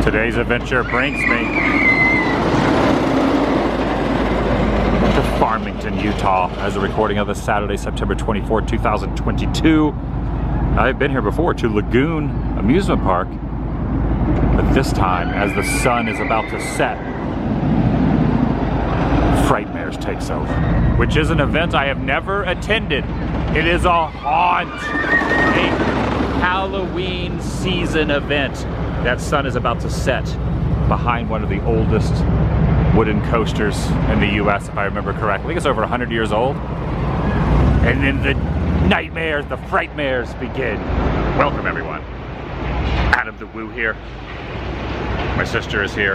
Today's adventure brings me to Farmington, Utah, as a recording of this Saturday, September 24, 2022. I've been here before to Lagoon Amusement Park, but this time, as the sun is about to set, Frightmares takes over, which is an event I have never attended. It is a haunt, a Halloween season event. That sun is about to set behind one of the oldest wooden coasters in the US, if I remember correctly. I think it's over 100 years old. And then the nightmares, the Frightmares begin. Welcome everyone. Adam the Woo here. My sister is here.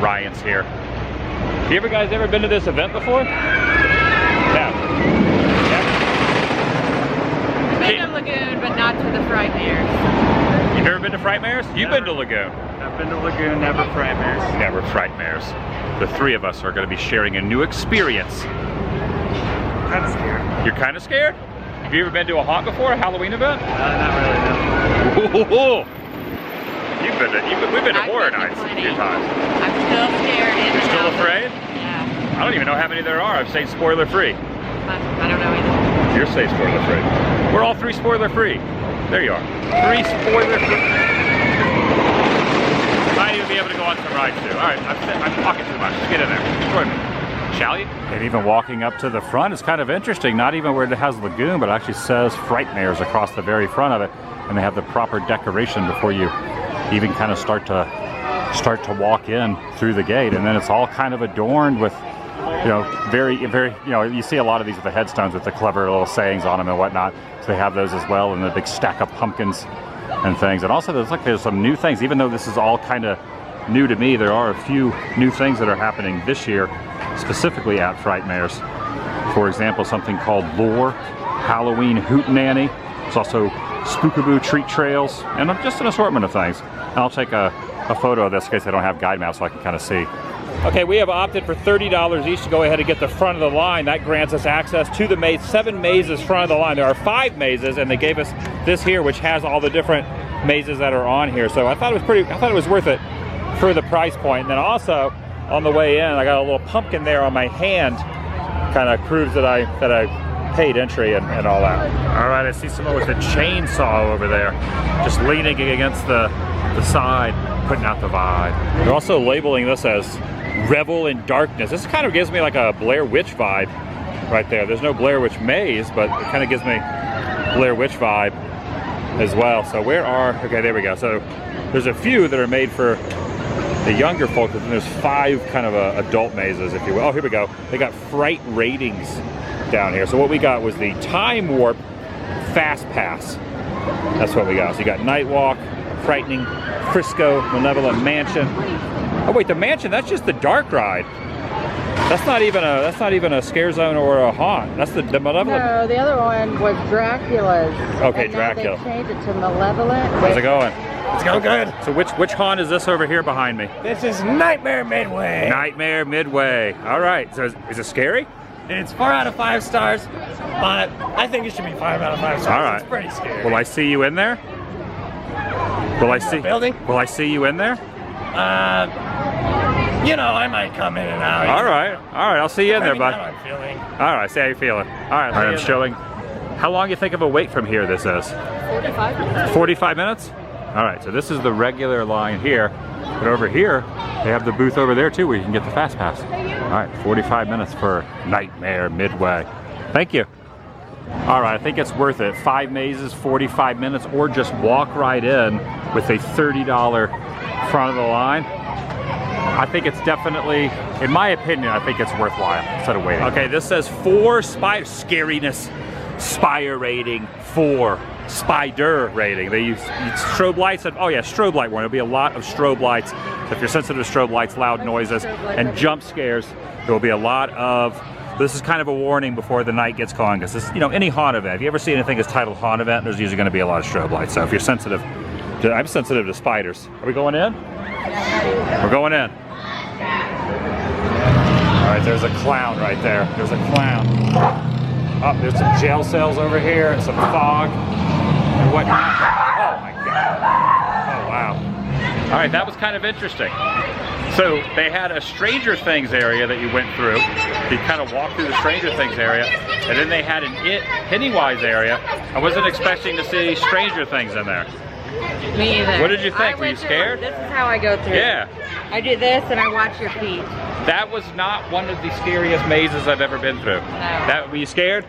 Ryan's here. Have you guys ever been to this event before? Yeah. I've been to Lagoon, but not to the Frightmares. You've never been to Frightmares? You've been to Lagoon. I've been to Lagoon, never Frightmares. Never Frightmares. The three of us are going to be sharing a new experience. Kind of scared. You're kind of scared? Have you ever been to a haunt before, a Halloween event? Not really, no. Ooh. We've been to horror nights a few times. I'm still scared. You're still afraid? Yeah. I don't even know how many there are. I'm saying spoiler free. I don't know either. You're saying spoiler free. We're all three spoiler free. There you are. Three spoiler free. Might even be able to go on some rides too. All right, I'm talking too much. Just get in there. Join me. Shall you? And even walking up to the front is kind of interesting. Not even where it has Lagoon, but it actually says Frightmares across the very front of it. And they have the proper decoration before you even kind of start to walk in through the gate. And then it's all kind of adorned with, you know, very, you know, you see a lot of these with the headstones with the clever little sayings on them and whatnot. So they have those as well, and the big stack of pumpkins and things. And also there's some new things. Even though this is all kind of new to me, there are a few new things that are happening this year, specifically at Frightmares. For example, something called Lore Halloween Hootenanny. It's also Spookaboo treat trails, and just an assortment of things. And I'll take a photo of this in case I don't have guide maps so I can kind of see. Okay, we have opted for $30 each to go ahead and get the front of the line. That grants us access to the maze, 7 mazes front of the line. There are 5 mazes, and they gave us this here, which has all the different mazes that are on here. So I thought it was worth it for the price point. And then also on the way in, I got a little pumpkin there on my hand, kind of proves that I paid entry and all that. All right, I see someone with a chainsaw over there, just leaning against the side, putting out the vibe. They're also labeling this as Revel in Darkness. This kind of gives me like a Blair Witch vibe right there. There's no Blair Witch maze, but it kind of gives me Blair Witch vibe as well. So okay, there we go. So there's a few that are made for the younger folks, and there's 5 kind of adult mazes, if you will. Oh, here we go. They got fright ratings down here. So what we got was the Time Warp Fast Pass. That's what we got. So you got Night Walk, Frightening, Frisco, Malevolent Mansion. Oh wait, the mansion, that's just the dark ride. That's not even a scare zone or a haunt. That's the Malevolent. No, the other one was Dracula's. Okay, and Dracula. Now they changed it to Malevolent. How's it going? It's going good. So which haunt is this over here behind me? This is Nightmare Midway. Nightmare Midway. All right. So is it scary? It's 4 out of 5 stars, but I think it should be 5 out of 5 stars. All right. It's pretty scary. Will I see you in there? Will I see you in there? You know, I might come in and out. All right, I'll see you in there, bud. How I'm feeling. All right, see how you're feeling. All right, I'm showing. How long you think of a wait from here this is? 45 minutes. 45 minutes? All right, so this is the regular line here, but over here, they have the booth over there too where you can get the Fast Pass. All right, 45 minutes for Nightmare Midway. Thank you. All right, I think it's worth it. 5 mazes, 45 minutes, or just walk right in with a $30 front of the line. I think it's definitely, in my opinion, I think it's worthwhile instead of waiting. Okay, this says 4 scariness, spire rating, 4 spider rating. They use strobe lights, and oh yeah, strobe light warning. There'll be a lot of strobe lights. So if you're sensitive to strobe lights, loud noises, and jump scares, there will be a lot of. This is kind of a warning before the night gets going, because this, you know, any haunt event, if you ever see anything that's titled haunt event, there's usually going to be a lot of strobe lights. So if you're sensitive, I'm sensitive to spiders. Are we going in? We're going in. All right, there's a clown right there. There's a clown. Oh, there's some jail cells over here and some fog and whatnot. Oh my God. Oh wow. All right, that was kind of interesting. So they had a Stranger Things area that you went through. You kind of walked through the Stranger Things area, and then they had an Pennywise area. I wasn't expecting to see Stranger Things in there. Me either. What did you think? Were you scared? This is how I go through. Yeah. I do this and I watch your feet. That was not one of the scariest mazes I've ever been through. No. Were you scared?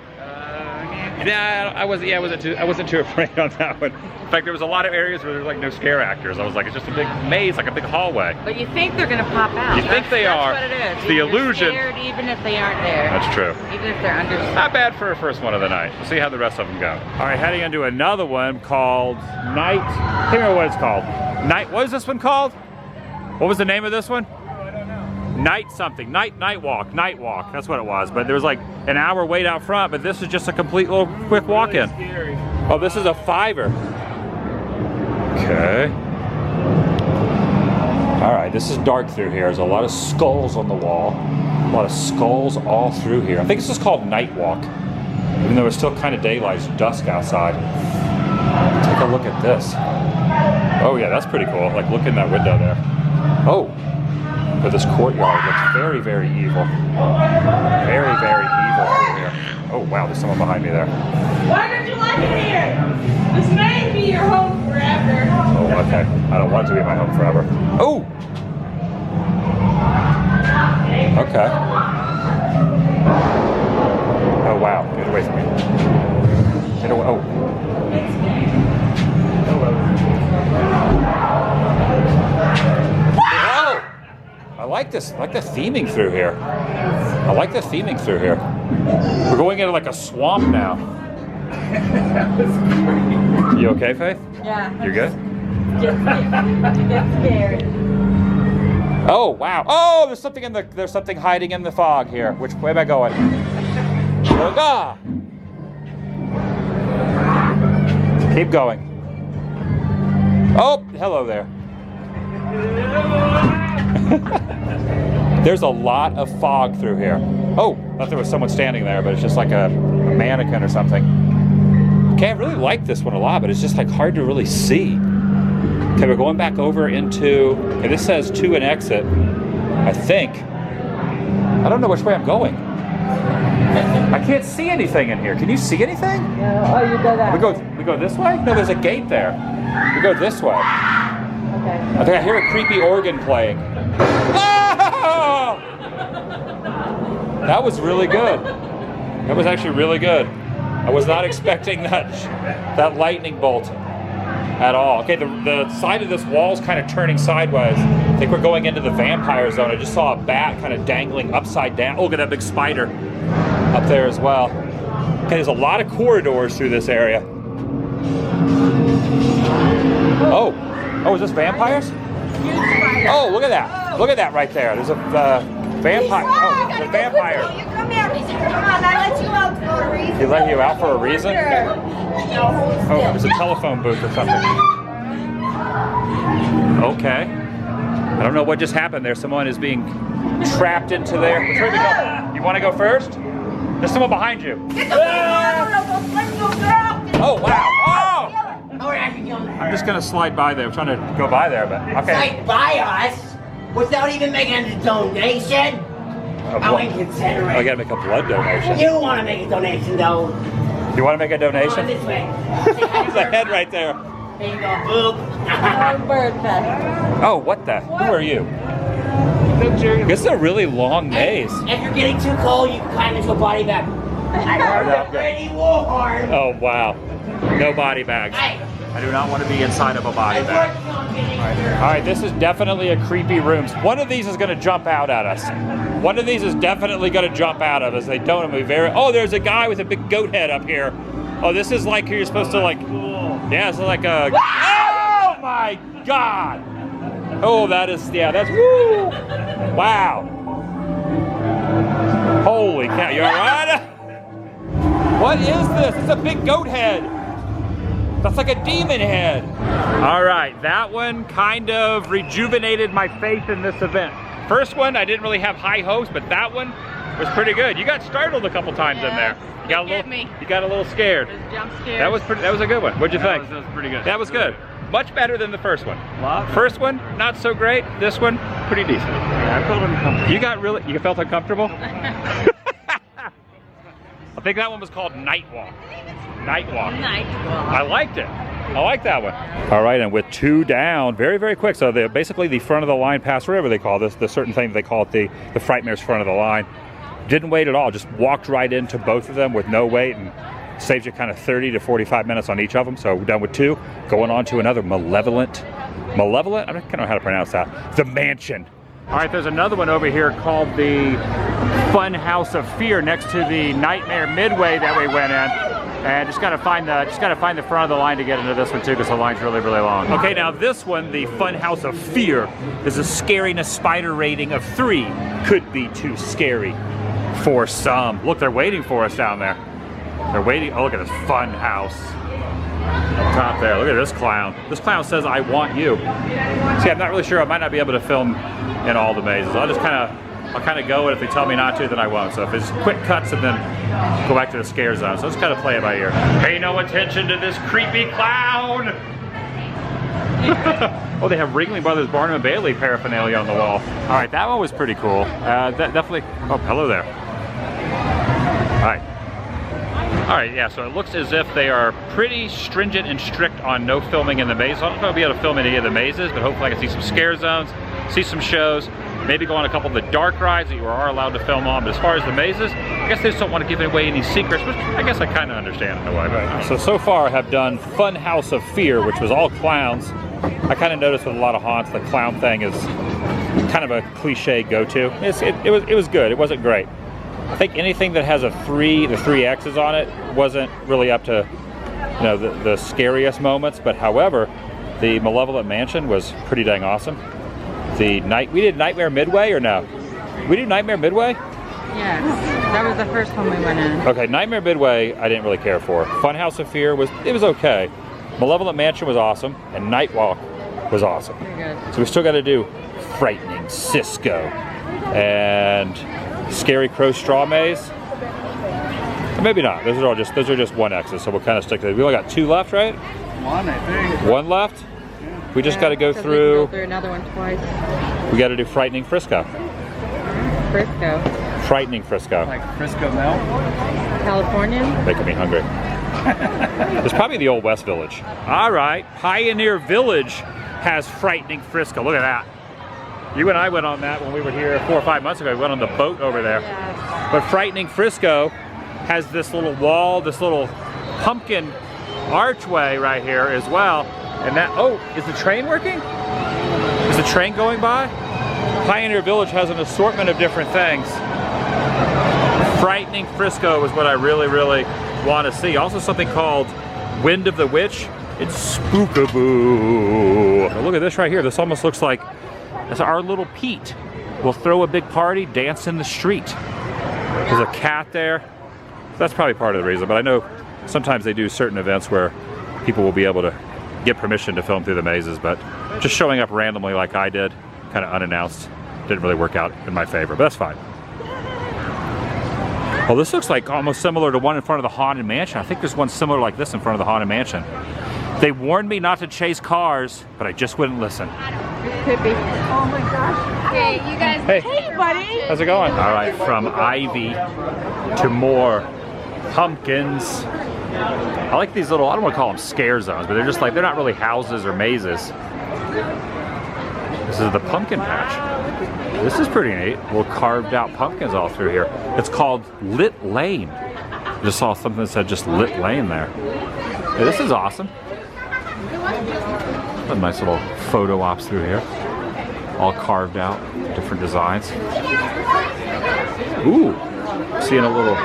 Nah, I wasn't too afraid on that one. In fact, there was a lot of areas where there was like no scare actors. I was like, it's just a big maze, like a big hallway. But you think they're gonna pop out. You think they are. That's what it is. It's the illusion. You're scared even if they aren't there. That's true. Even if they're under. Not bad for a first one of the night. We'll see how the rest of them go. All right, heading into another one called Night. I can't remember what it's called. What is this one called? What was the name of this one? Night something. Night walk. That's what it was. But there was like an hour wait out front, but this is just a complete little quick walk-in. Oh, this is a $5. Okay. All right, this is dark through here. There's a lot of skulls on the wall. A lot of skulls all through here. I think this is called Night Walk. Even though it's still kind of daylight, it's dusk outside. Take a look at this. Oh yeah, that's pretty cool. Like, look in that window there. Oh. But this courtyard looks very, very evil. Very, very evil over here. Oh wow, there's someone behind me there. Why don't you like it here? This may be your home forever. Oh, okay. I don't want it to be my home forever. Oh! Okay. Oh wow, get away from me. Get away. Oh. I like this. I like the theming through here. I like the theming through here. We're going into like a swamp now. You okay, Faith? Yeah. You're good? Get scared. Oh wow! Oh, there's something hiding in the fog here. Which way am I going? Ah! Keep going. Oh, hello there. There's a lot of fog through here. Oh, I thought there was someone standing there, but it's just like a mannequin or something. Okay, I really like this one a lot, but it's just like hard to really see. Okay, we're going back over into, okay, this says to an exit, I think. I don't know which way I'm going. I can't see anything in here. Can you see anything? No. Oh, you did that. We go this way? No, there's a gate there. We go this way. Okay. I think I hear a creepy organ playing. Oh! That was really good. That was actually really good. I was not expecting that lightning bolt at all. Okay, the side of this wall is kind of turning sideways. I think we're going into the vampire zone. I just saw a bat kind of dangling upside down. Oh, look at that big spider up there as well. Okay, there's a lot of corridors through this area. Oh, is this vampires? Oh, look at that. Look at that right there. There's a vampire. Oh, it's a vampire. You come here. Come on, I let you out for a reason. He let you out for a reason? Oh, there's a telephone booth or something. Okay. I don't know what just happened there. Someone is being trapped into there. Which way to go? You want to go first? There's someone behind you. Oh, wow. Oh! I'm just going to slide by there. I'm trying to go by there, but okay. Slide by us without even making a donation? How inconsiderate. I got to make a blood donation. You want to make a donation, though. You want to make a Come on donation? this way. There's a head right there. There you go, boop. Bird fest. Oh, what the? Who are you? This is a really long maze. If you're getting too cold, you can climb into a body bag. I heard Yeah, the pretty warm. Oh, wow. No body bags. Hey, I do not want to be inside of a body I'm bag. working on getting All right, this is definitely a creepy room. One of these is going to jump out at us. One of these is definitely going to jump out of us. They don't be very. Oh, there's a guy with a big goat head up here. Oh, this is like you're supposed to like. Yeah, it's like a. Oh my God! Oh, that is that's woo! Wow! Holy cow! You all right? What is this? It's a big goat head. That's like a demon head. All right, that one kind of rejuvenated my faith in this event. First one, I didn't really have high hopes, but that one was pretty good. You got startled a couple times in there. You got a little scared. Jump scares. That was a good one. What'd you think? That was pretty good. That was good. much better than the first one. First one, not so great. This one, pretty decent. Yeah, I felt uncomfortable. You felt uncomfortable? I think that one was called Night Walk. Night Walk. Night Walk. I liked it. I like that one. All right, and with 2 down, very, very quick. So basically the front of the line pass, whatever they call this, the certain thing they call it the Frightmares front of the line. Didn't wait at all, just walked right into both of them with no wait and saves you kind of 30 to 45 minutes on each of them. So we're done with 2, going on to another Malevolent? I don't know how to pronounce that. The Mansion. All right, there's another one over here called the Fun House of Fear next to the Nightmare Midway that we went in. And just gotta find the front of the line to get into this one too, because the line's really, really long. Okay, now this one, the Fun House of Fear, is a scariness spider rating of 3. Could be too scary for some. Look, they're waiting for us down there. They're waiting. Oh, look at this fun house up top there. Look at this clown. This clown says, "I want you." See, I'm not really sure. I might not be able to film in all the mazes. I'll kind of go, and if they tell me not to, then I won't. So if it's quick cuts and then go back to the scare zone. So let's kind of play it by ear. Pay no attention to this creepy clown. Oh, they have Ringling Brothers Barnum and Bailey paraphernalia on the wall. All right, that one was pretty cool. That definitely. Oh, hello there. All right. All right, yeah, so it looks as if they are pretty stringent and strict on no filming in the maze. I don't know if I'll be able to film any of the mazes, but hopefully I can see some scare zones, see some shows, maybe go on a couple of the dark rides that you are allowed to film on. But as far as the mazes, I guess they just don't want to give away any secrets, which I guess I kind of understand in a way. But. So far I have done Fun House of Fear, which was all clowns. I kind of noticed with a lot of haunts, the clown thing is kind of a cliche go-to. It was good, it wasn't great. I think anything that has the 3 X's on it wasn't really up to, the scariest moments. But however, the Malevolent Mansion was pretty dang awesome. We did Nightmare Midway or no? We did Nightmare Midway? Yes, that was the first one we went in. Okay, Nightmare Midway I didn't really care for. Fun House of Fear was okay. Malevolent Mansion was awesome, and Night Walk was awesome. Pretty good. So we still got to do Frightening Cisco and Scary Crow Straw Maze. Or maybe not. Those are just 1 X's, so we'll kind of stick to it. We only got 2 left, right? 1, I think. 1 left? Yeah. We just got to go through. We can go through another one twice. We got to do Frightening Frisco. Frisco. Frightening Frisco. Like Frisco Mel? California? Making me hungry. It's probably the Old West Village. All right, Pioneer Village has Frightening Frisco. Look at that. You and I went on that when we were here 4 or 5 months ago. We went on the boat over there. Yes. But Frightening Frisco has this little wall, this little pumpkin archway right here as well. And that, oh, is the train working? Is the train going by? Pioneer Village has an assortment of different things. Frightening Frisco is what I really, really want to see. Also something called Wind of the Witch. It's spookaboo. Now look at this right here. This almost looks like that's our little Pete. We'll throw a big party, dance in the street. There's a cat there. That's probably part of the reason, but I know sometimes they do certain events where people will be able to get permission to film through the mazes, but just showing up randomly like I did, kind of unannounced, didn't really work out in my favor, but that's fine. Well, this looks like almost similar to one in front of the Haunted Mansion. I think there's one similar like this in front of the Haunted Mansion. They warned me not to chase cars, but I just wouldn't listen. Could be. Oh my gosh. Hey, you guys. Hey. Hey, buddy. How's it going? All right, from Ivy to more pumpkins. I like these little, I don't want to call them scare zones, but they're just like, they're not really houses or mazes. This is the pumpkin patch. This is pretty neat. Little carved out pumpkins all through here. It's called Lit Lane. I just saw something that said just Lit Lane there. Hey, this is awesome. A nice little photo ops through here. All carved out, different designs. Ooh, seeing a little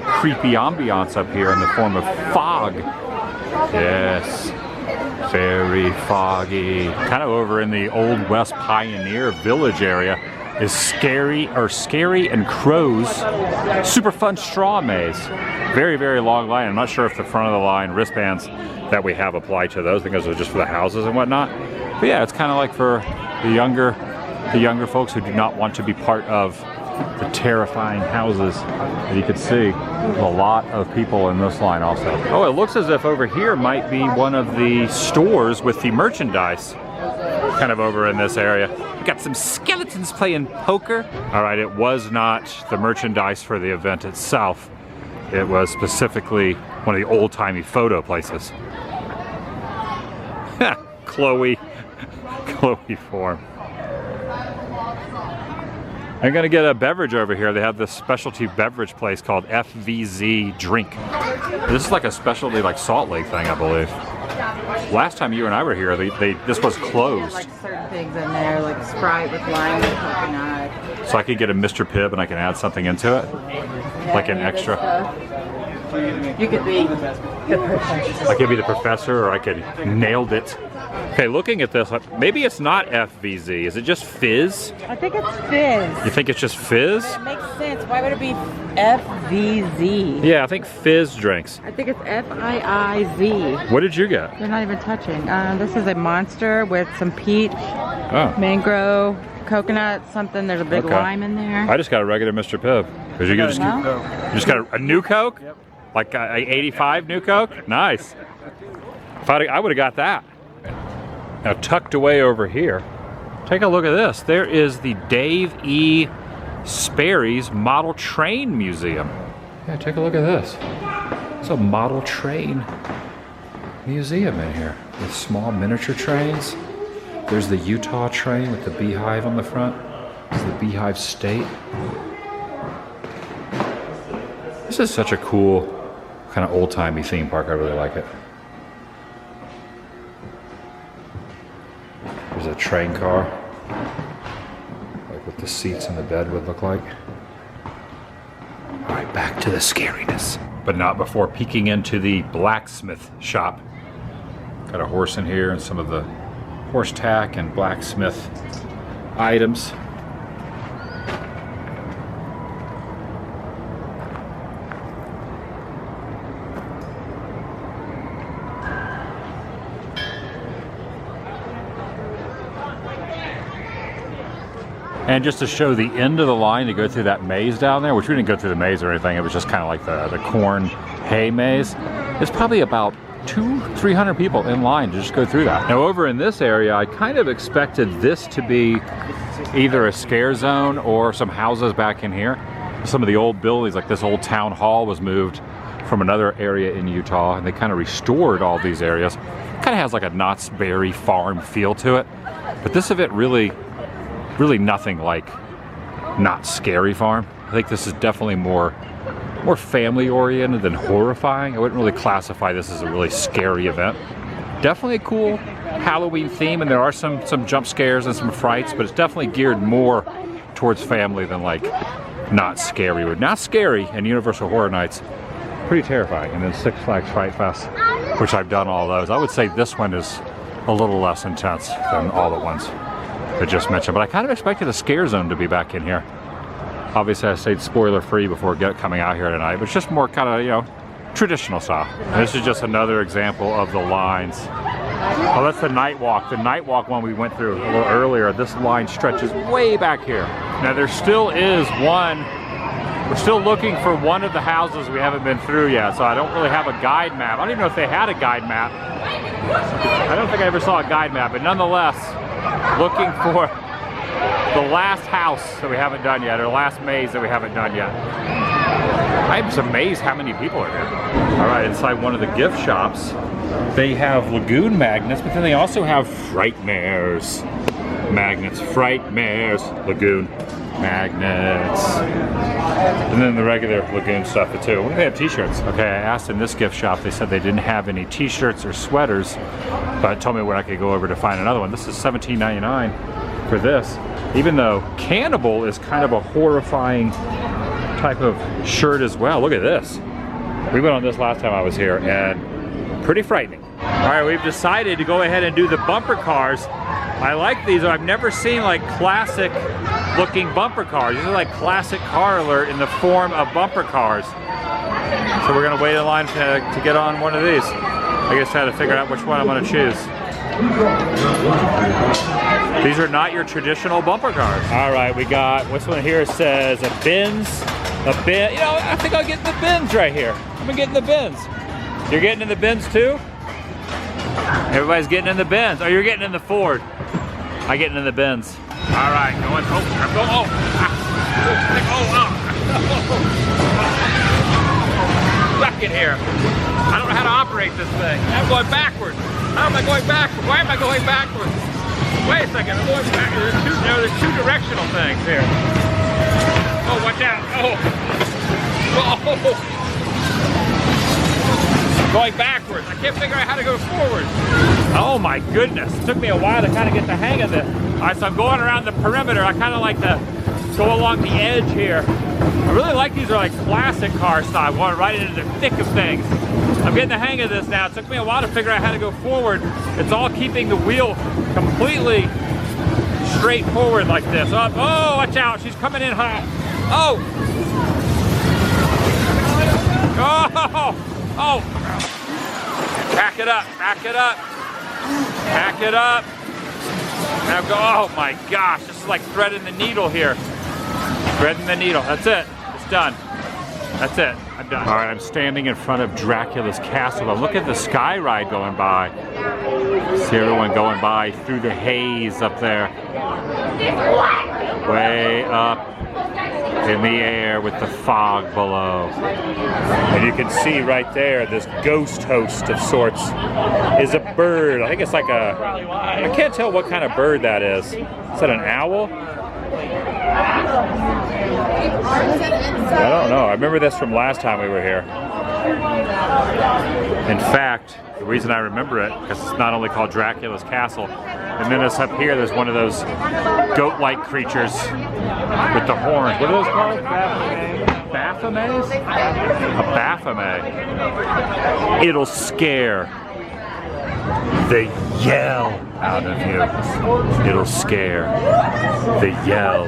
creepy ambiance up here in the form of fog. Yes, very foggy. Kind of over in the Old West Pioneer Village area is Scary and Crow's Super Fun Straw Maze. Very, very long line. I'm not sure if the front of the line wristbands that we have apply to those. I think those are just for the houses and whatnot. But yeah, it's kind of like for the younger folks who do not want to be part of the terrifying houses that you could see. There's a lot of people in this line also. Oh, it looks as if over here might be one of the stores with the merchandise. Kind of over in this area. Got some skeletons playing poker. All right, it was not the merchandise for the event itself. It was specifically one of the old-timey photo places. Chloe form. I'm gonna get a beverage over here. They have this specialty beverage place called FVZ Drink. This is like a specialty like Salt Lake thing, I believe. Last time you and I were here, this was closed. Like certain things in there, like Sprite with lime and coconut. So I could get a Mr. Pibb and I can add something into it? Yeah, Like an extra? You could be the professor. I could be the professor, or I could nailed it. Okay, looking at this, maybe it's not FVZ. Is it just Fizz? I think it's Fizz. You think it's just Fizz? It makes sense. Why would it be FVZ? Yeah, I think Fizz drinks. I think it's FIIZ. What did you get? They're not even touching. This is a Monster with some peach, Oh. mango, coconut, something. There's a big Okay. lime in there. I just got a regular Mr. Pibb. Because you just got a new Coke? Yep. Like a 85 new Coke? Nice. If I would have got that. Now tucked away over here, take a look at this. There is the Dave E. Sperry's Model Train Museum. Yeah, take a look at this. It's a model train museum in here with small miniature trains. There's the Utah train with the beehive on the front. It's the Beehive State. This is such a cool kind of old-timey theme park. I really like it. There's a train car, like what the seats in the bed would look like. All right, back to the scariness. But not before peeking into the blacksmith shop. Got a horse in here and some of the horse tack and blacksmith items. And just to show the end of the line to go through that maze down there, which we didn't go through the maze or anything, it was just kind of like the corn hay maze. It's probably about 200-300 people in line to just go through that. Now over in this area, I kind of expected this to be either a scare zone or some houses back in here. Some of the old buildings, like this old town hall was moved from another area in Utah, and they kind of restored all these areas. Kind of has like a Knott's Berry Farm feel to it. But this event really nothing like Knott's Scary Farm. I think this is definitely more family oriented than horrifying. I wouldn't really classify this as a really scary event. Definitely a cool Halloween theme, and there are some jump scares and some frights, but it's definitely geared more towards family than like Knott's Scary. Knott's Scary and Universal Horror Nights, pretty terrifying. And then Six Flags Fright Fest, which I've done all those. I would say this one is a little less intense than all the ones I just mentioned, but I kind of expected a scare zone to be back in here. Obviously I stayed spoiler free before coming out here tonight, but it's just more kind of, you know, traditional style. And this is just another example of the lines. Oh, that's the night walk. The night walk one we went through a little earlier. This line stretches way back here. Now there still is one. We're still looking for one of the houses we haven't been through yet, so I don't really have a guide map. I don't even know if they had a guide map. I don't think I ever saw a guide map, but nonetheless, looking for the last house that we haven't done yet, or the last maze that we haven't done yet. I'm just amazed how many people are here. All right, inside one of the gift shops, they have Lagoon magnets, but then they also have Frightmares magnets. Frightmares, Lagoon magnets. And then the regular Lagoon stuff too. What do they have t-shirts? Okay, I asked in this gift shop, they said they didn't have any t-shirts or sweaters, but told me where I could go over to find another one. This is $17.99 for this. Even though Cannibal is kind of a horrifying type of shirt as well. Look at this. We went on this last time I was here and pretty frightening. All right, we've decided to go ahead and do the bumper cars. I like these. I've never seen like classic looking bumper cars. These are like classic car alert in the form of bumper cars. So we're gonna wait in line to get on one of these. I guess I had to figure out which one I'm gonna choose. These are not your traditional bumper cars. All right, we got, what's one here says a Benz, you know, I think I'll get in the Benz right here. I'm gonna get in the Benz. You're getting in the Benz too? Everybody's getting in the Benz. Oh, you're getting in the Ford. I'm getting in the Benz. All right, going, I'm going, stuck in here. I don't know how to operate this thing. I'm going backwards. How am I going backwards? Why am I going backwards? Wait a second, I'm going back. There's two directional things here. Oh, watch out. Oh. Going backwards. I can't figure out how to go forward. Oh my goodness. It took me a while to kind of get the hang of this. All right, so I'm going around the perimeter. I kind of like to go along the edge here. I really like these are like classic car style, going right into the thick of things. I'm getting the hang of this now. It took me a while to figure out how to go forward. It's all keeping the wheel completely straight forward like this. Oh, watch out. She's coming in hot. Oh. Oh. Back it up. Back it up. Back it up. Now go. Oh my gosh. This is like threading the needle here. Threading the needle. That's it. It's done. That's it. I'm done. All right, I'm standing in front of Dracula's castle. Look at the sky ride going by. See everyone going by through the haze up there. Way up in the air with the fog below. And you can see right there, this ghost host of sorts is a bird. I think it's like I can't tell what kind of bird that is. Is that an owl? I don't know. I remember this from last time we were here. In fact, the reason I remember it, because it's not only called Dracula's Castle, and then this up here, there's one of those goat-like creatures with the horns. What are those called? Baphomes? A Baphomet. It'll scare the yell out of you. It'll scare the yell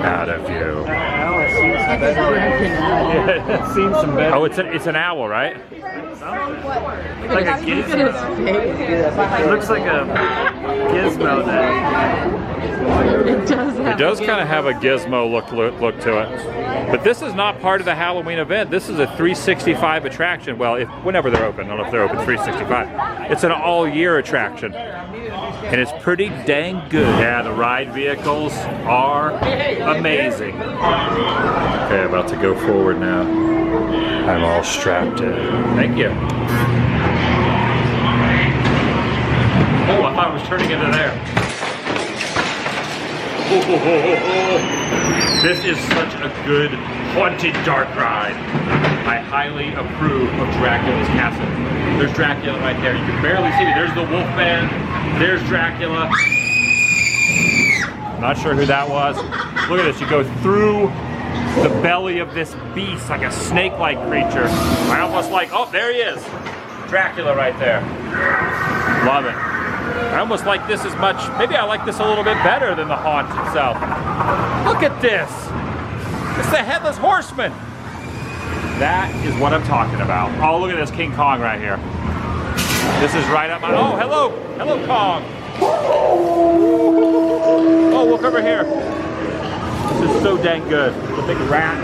out of you. Oh, it's an owl, right? Like a gizmo. It looks like a gizmo there. It does kind of have a gizmo look to it. But this is not part of the Halloween event. This is a 365 attraction. Well, whenever they're open. I don't know if they're open 365. It's an all-year attraction. And it's pretty dang good. Yeah, the ride vehicles are amazing. Okay, about to go forward now. I'm all strapped in. Thank you. Oh, I thought it was turning into there. This is such a good haunted dark ride. I highly approve of Dracula's Castle. There's Dracula right there. You can barely see me. There's the Wolfman. There's Dracula. Not sure who that was. Look at this. You go through the belly of this beast like a snake-like creature. I almost like, oh, there he is. Dracula right there. Love it. I almost like this as much, maybe I like this a little bit better than the haunt itself. Look at this. It's the Headless Horseman. That is what I'm talking about. Oh, look at this King Kong right here. This is right up my, oh, hello. Hello, Kong. Oh, look over here. This is so dang good. The big rat.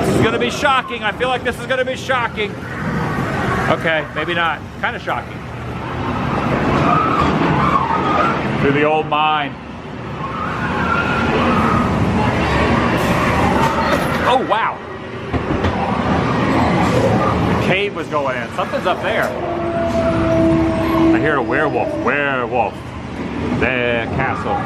This is gonna be shocking. I feel like this is gonna be shocking. Okay, maybe not. Kind of shocking. Through the old mine. Oh, wow. The cave was going in. Something's up there. I hear a werewolf. Werewolf. The castle.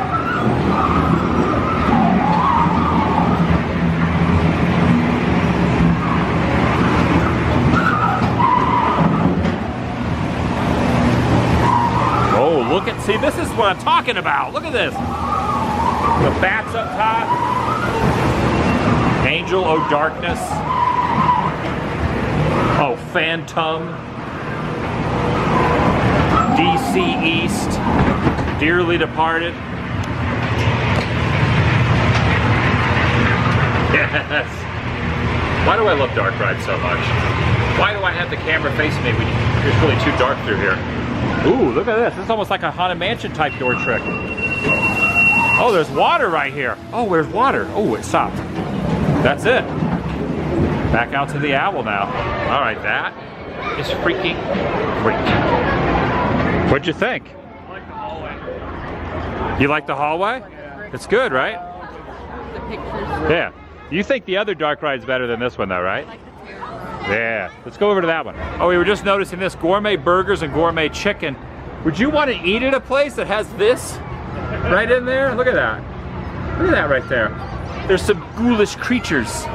Oh, look at, see, this is what I'm talking about. Look at this. The bats up top. Angel O' Darkness. Oh, Phantom. DC East. Dearly Departed. Yes. Why do I love dark rides so much? Why do I have the camera facing me when it's really too dark through here? Ooh, look at this. This is almost like a Haunted Mansion type door trick. Oh, there's water right here. Oh, where's water? Oh, it stopped. That's it. Back out to the owl now. All right, that is freaking great. What'd you think? I like the hallway. You like the hallway? It's good, right? The pictures. Yeah. You think the other dark ride's better than this one though, right? I like the terror. Yeah. Let's go over to that one. Oh, we were just noticing this gourmet burgers and gourmet chicken. Would you want to eat at a place that has this right in there? Look at that. Look at that right there. There's some ghoulish creatures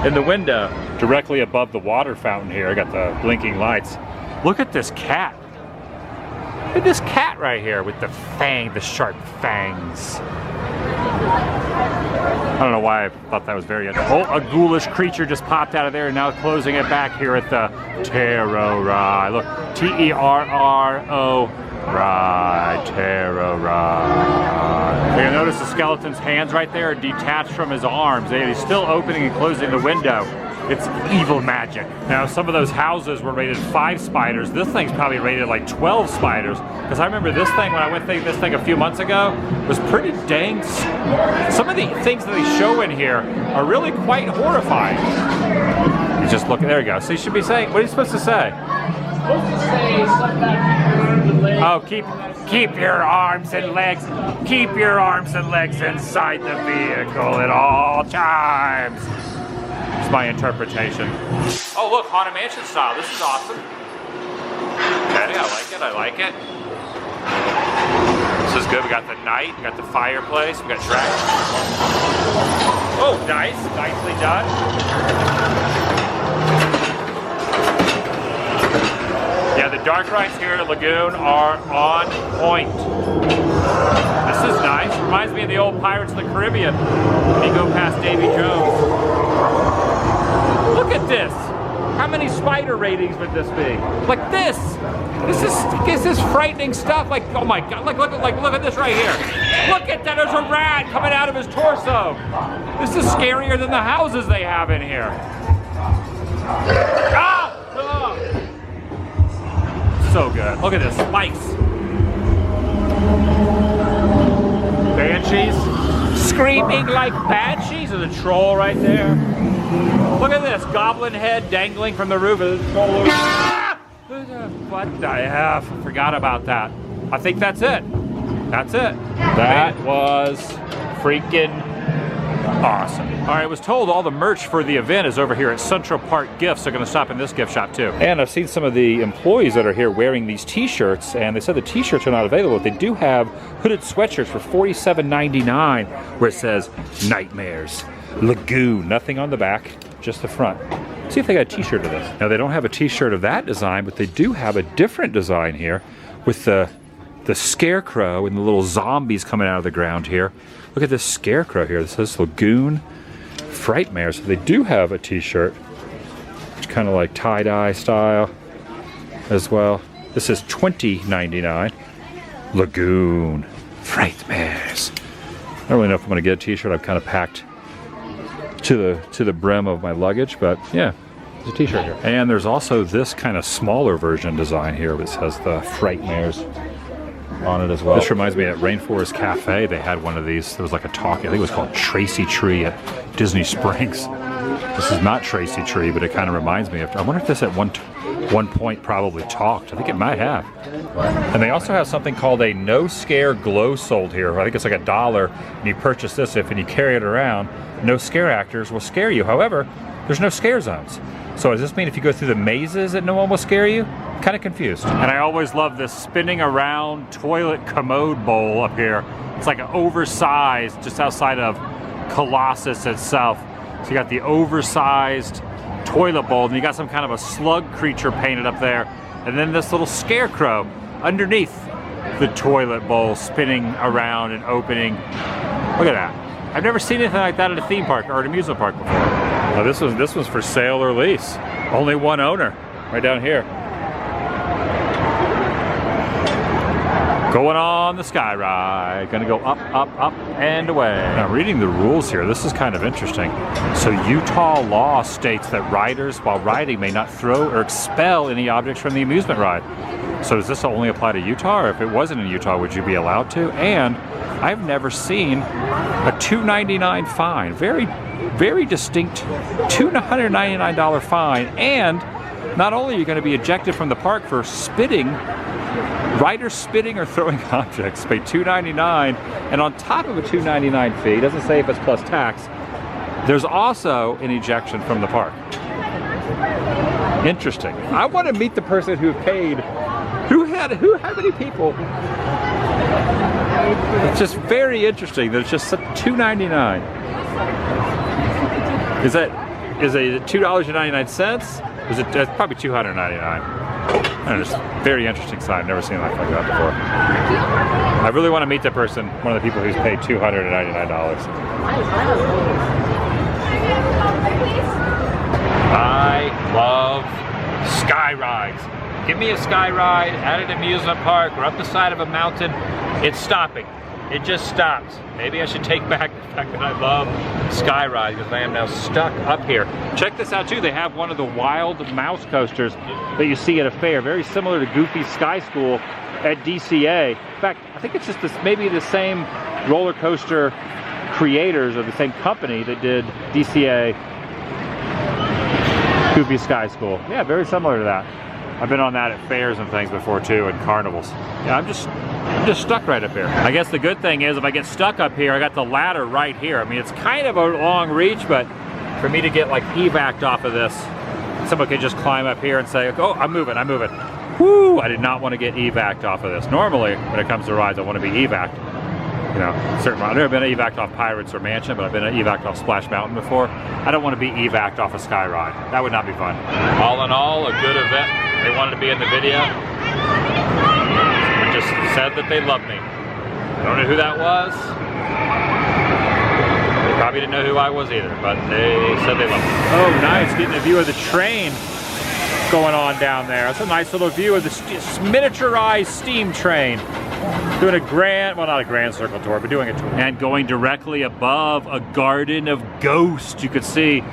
in the window. Directly above the water fountain here, I got the blinking lights. Look at this cat. Look at this cat right here with the sharp fangs. I don't know why I thought that was very interesting. Oh, a ghoulish creature just popped out of there and now closing it back here at the Tarot Ride. Look, T-E-R-R-O Ride, Tarot Ride. You notice the skeleton's hands right there are detached from his arms. He's still opening and closing the window. It's evil magic. Now, some of those houses were rated 5 spiders. This thing's probably rated like 12 spiders. Because I remember this thing, when I went through this thing a few months ago, was pretty dang... Some of the things that they show in here are really quite horrifying. You just look, there you go. So you should be saying, what are you supposed to say? Supposed to say stuff back here, the legs. Oh, keep your arms and legs, keep your arms and legs inside the vehicle at all times. It's my interpretation. Oh look, Haunted Mansion style. This is awesome. Okay, I like it, I like it. This is good. We got the night, we got the fireplace, we got dragons. Oh, nice, nicely done. Yeah, the dark rides here at Lagoon are on point. This is nice. Reminds me of the old Pirates of the Caribbean. When you go past Davy Jones. Look at this. How many spider ratings would this be? Like this. This is frightening stuff. Like, oh my God. Look at this right here. Look at that. There's a rat coming out of his torso. This is scarier than the houses they have in here. Ah! Oh. So good. Look at this, spikes. Banshees. Screaming like banshees. There's a troll right there. Look at this, goblin head dangling from the roof of the troll. Ah! What the F? Forgot about that. I think that's it. That's it. That was freaking awesome. All right, I was told all the merch for the event is over here at Central Park Gifts. They're gonna stop in this gift shop too. And I've seen some of the employees that are here wearing these t-shirts, and they said the t-shirts are not available, but they do have hooded sweatshirts for $47.99 where it says Nightmares, Lagoon, nothing on the back, just the front. See if they got a t-shirt of this. Now they don't have a t-shirt of that design, but they do have a different design here with the scarecrow and the little zombies coming out of the ground here. Look at this scarecrow here. This says Lagoon Frightmares. So they do have a t-shirt. It's kind of like tie-dye style as well. This is $20.99. Lagoon Frightmares. I don't really know if I'm going to get a t-shirt. I've kind of packed to the brim of my luggage, but yeah, there's a t-shirt here. And there's also this kind of smaller version design here that says the Frightmares on it as well. This reminds me at Rainforest Cafe, they had one of these. There was like a talk, I think it was called Tracy Tree at Disney Springs. This is not Tracy Tree, but it kind of reminds me of, I wonder if this at one point probably talked. I think it might have. And they also have something called a no scare glow sold here. I think it's like $1, and you purchase this and you carry it around. No scare actors will scare you. However, there's no scare zones. So does this mean if you go through the mazes that no one will scare you? Kind of confused. And I always love this spinning around toilet commode bowl up here. It's like an oversized, just outside of Colossus itself. So you got the oversized toilet bowl, and you got some kind of a slug creature painted up there. And then this little scarecrow underneath the toilet bowl spinning around and opening. Look at that. I've never seen anything like that at a theme park or an amusement park before. Now this was for sale or lease. Only one owner, right down here. Going on the sky ride. Gonna go up, up, up, and away. Now reading the rules here, this is kind of interesting. So Utah law states that riders while riding may not throw or expel any objects from the amusement ride. So does this only apply to Utah, or if it wasn't in Utah, would you be allowed to? And I've never seen a $2.99 fine. Very, very distinct $299 fine. And not only are you going to be ejected from the park for spitting, riders spitting or throwing objects, pay $2.99, and on top of a $2.99 fee, it doesn't say if it's plus tax, there's also an ejection from the park. Interesting. I want to meet the person who paid, how many people? It's just very interesting that it's just $2.99. Is it $2.99? Is it? That's probably $299. And it's a very interesting sign. I've never seen anything like that before. I really want to meet that person, one of the people who's paid $299. I love sky rides. Give me a sky ride at an amusement park or up the side of a mountain. It's stopping. It just stops. Maybe I should take back the fact that I love sky rides because I am now stuck up here. Check this out too. They have one of the wild mouse coasters that you see at a fair, very similar to Goofy's Sky School at DCA. In fact, I think it's just this, maybe the same roller coaster creators or the same company that did DCA Goofy Sky School. Yeah, very similar to that. I've been on that at fairs and things before too, and carnivals. Yeah, I'm just stuck right up here. I guess the good thing is if I get stuck up here, I got the ladder right here. I mean, it's kind of a long reach, but for me to get like evac'd off of this, someone could just climb up here and say, oh, I'm moving. Woo, I did not want to get evac'd off of this. Normally, when it comes to rides, I want to be evac'd. You know, certain, I've never been evac'd off Pirates or Mansion, but I've been evac'd off Splash Mountain before. I don't want to be evac'd off a sky ride. That would not be fun. All in all, a good event. They wanted to be in the video. Someone just said that they loved me. I don't know who that was. They probably didn't know who I was either, but they said they loved me. Oh, nice, getting a view of the train going on down there. That's a nice little view of the miniaturized steam train. Doing a grand, well, not a grand circle tour, but doing a tour. And going directly above a garden of ghosts. You could see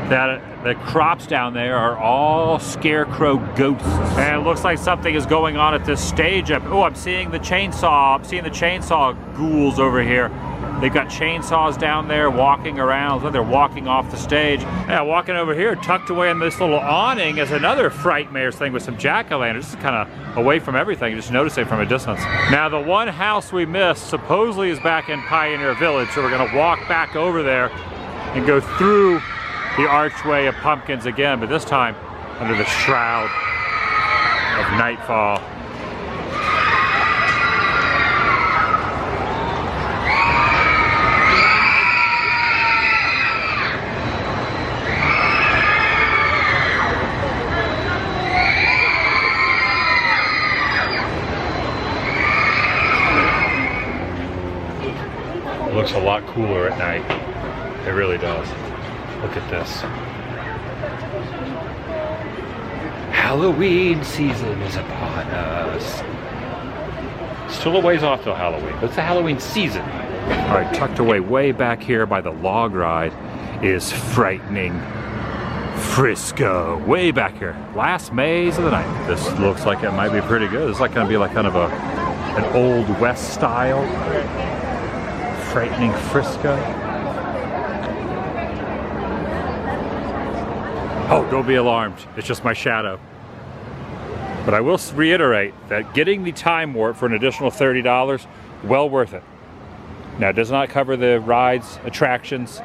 that the crops down there are all scarecrow ghosts. And it looks like something is going on at this stage up. Oh, I'm seeing the chainsaw. I'm seeing the chainsaw ghouls over here. They've got chainsaws down there walking around. Looks like they're walking off the stage. Yeah, walking over here, tucked away in this little awning is another Frightmares thing with some jack-o'-lanterns. This is kind of away from everything, just notice it from a distance. Now, the one house we missed supposedly is back in Pioneer Village, so we're gonna walk back over there and go through the archway of pumpkins again, but this time under the shroud of nightfall. It looks a lot cooler at night. It really does. Look at this. Halloween season is upon us. Still a ways off till Halloween, but it's the Halloween season. All right, tucked away way back here by the log ride is frightening Frisco. Way back here. Last maze of the night. This looks like it might be pretty good. It's like gonna be like kind of an old west style. Frightening Frisco. Oh, don't be alarmed. It's just my shadow. But I will reiterate that getting the time warp for an additional $30, well worth it. Now, it does not cover the rides, attractions,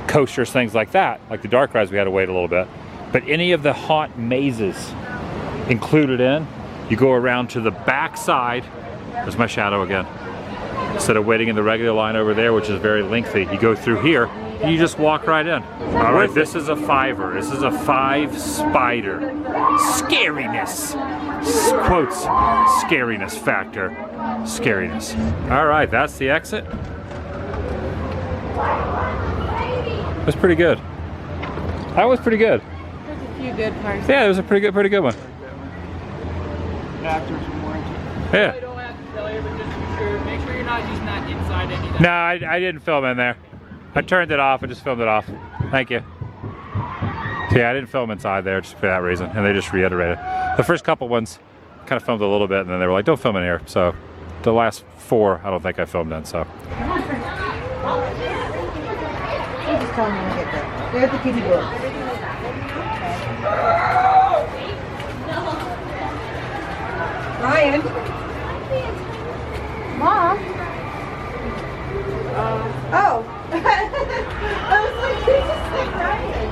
coasters, things like that. Like the dark rides, we had to wait a little bit. But any of the haunt mazes included in, you go around to the back side. There's my shadow again. Instead of waiting in the regular line over there, which is very lengthy, you go through here and you just walk right in. All right, this is a $5. This is a 5 spider. Scariness. Quotes, scariness factor. Scariness. All right, that's the exit. That's pretty good. That was pretty good. There's a few good parts. Yeah, it was a pretty good one. After some warranty. Yeah. I don't have to tell you, but just be sure. Make sure you're not using that inside anything. No, I didn't film in there. I turned it off. I just filmed it off. Thank you. So yeah, I didn't film inside there just for that reason, and they just reiterated. The first couple ones kind of filmed a little bit, and then they were like, don't film in here. So the last 4, I don't think I filmed in, so. There's the kitty book. Ryan. Mom. Oh. I was like, you just said Ryan.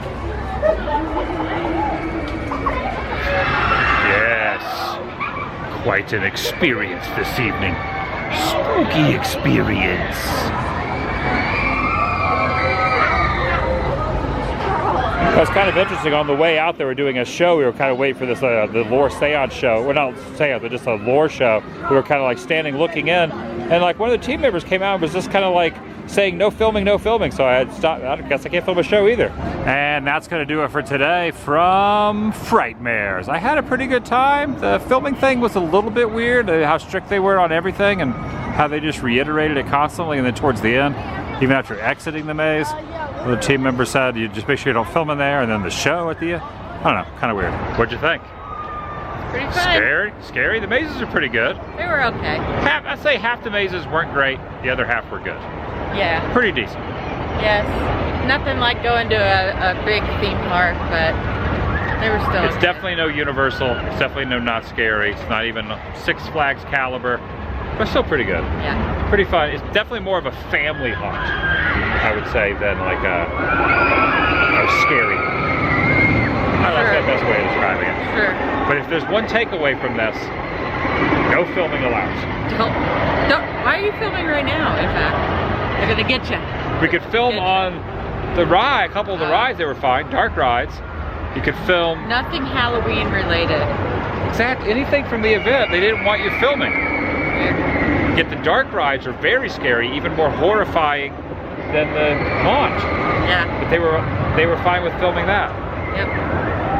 Yes. Quite an experience this evening. Spooky experience. That's kind of interesting. On the way out, they were doing a show. We were kind of waiting for this, the lore seance show. Well, not seance, but just a lore show. We were kind of like standing looking in, and like one of the team members came out and was just kind of like saying no filming, no filming. So I had stopped. I guess I can't film a show either. And that's going to do it for today from Frightmares. I had a pretty good time. The filming thing was a little bit weird, how strict they were on everything and how they just reiterated it constantly. And then towards the end, even after exiting the maze, the team member said, you just make sure you don't film in there, and then the show at the end. I don't know, kind of weird. What'd you think? Pretty fun. Scary? Scary? The mazes are pretty good. They were okay. I'd say half the mazes weren't great, the other half were good. Yeah. Pretty decent. Yes. Nothing like going to a big theme park, but they were still It's okay. definitely no Universal. It's definitely no Not Scary. It's not even Six Flags caliber, but still pretty good. Yeah. Pretty fun. It's definitely more of a family haunt, I would say, than like a scary. I don't know if that's the best way of describing it. Sure. But if there's one takeaway from this, no filming allowed. Don't. Why are you filming right now, in fact? They're gonna get you. We could film on the ride, a couple of the rides, they were fine, dark rides. You could film Nothing Halloween related. anything from the event, they didn't want you filming. Yet the dark rides are very scary, even more horrifying than the haunt. Yeah. But they were fine with filming that. Yep.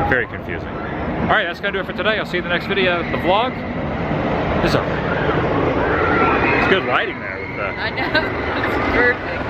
Very confusing. All right, that's gonna do it for today. I'll see you in the next video. The vlog is over. It's good lighting there with the. I know. It's perfect.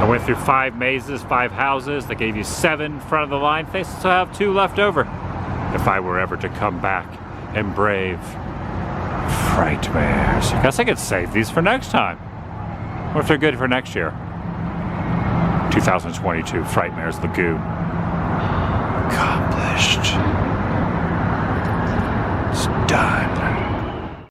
Went through 5 mazes, 5 houses. They gave you 7 front of the line. They still have 2 left over. If I were ever to come back and brave Frightmares. I guess I could save these for next time. What if they're good for next year? 2022 Frightmares Lagoon.